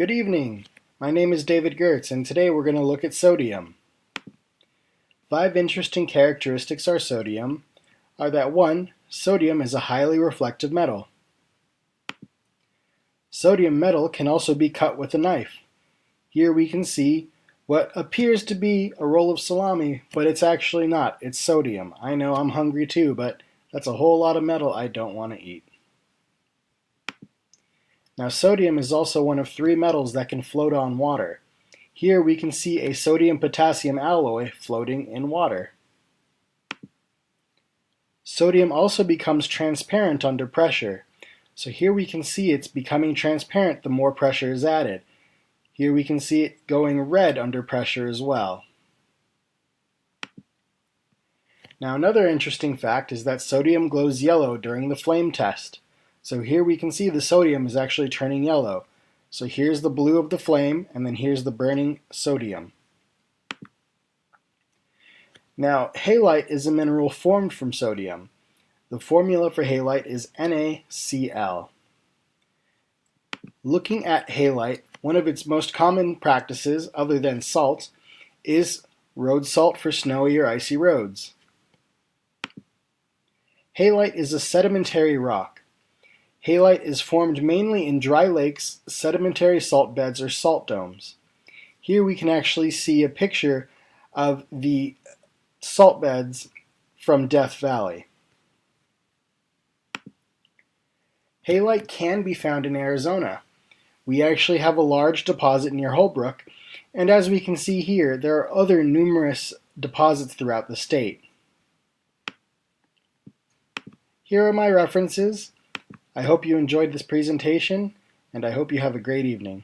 Good evening. My name is David Gertz, and today we're going to look at sodium. 5 interesting characteristics of sodium are that 1. Sodium is a highly reflective metal. Sodium metal can also be cut with a knife. Here we can see what appears to be a roll of salami, but it's actually not. It's sodium. I know I'm hungry too, but that's a whole lot of metal I don't want to eat. Now, sodium is also one of 3 metals that can float on water. Here we can see a sodium-potassium alloy floating in water. Sodium also becomes transparent under pressure. So here we can see it's becoming transparent the more pressure is added. Here we can see it going red under pressure as well. Now, another interesting fact is that sodium glows yellow during the flame test. So here we can see the sodium is actually turning yellow. So here's the blue of the flame, and then here's the burning sodium. Now, halite is a mineral formed from sodium. The formula for halite is NaCl. Looking at halite, one of its most common practices, other than salt, is road salt for snowy or icy roads. Halite is a sedimentary rock. Halite is formed mainly in dry lakes, sedimentary salt beds, or salt domes. Here we can actually see a picture of the salt beds from Death Valley. Halite can be found in Arizona. We actually have a large deposit near Holbrook, and as we can see here, there are other numerous deposits throughout the state. Here are my references. I hope you enjoyed this presentation, and I hope you have a great evening.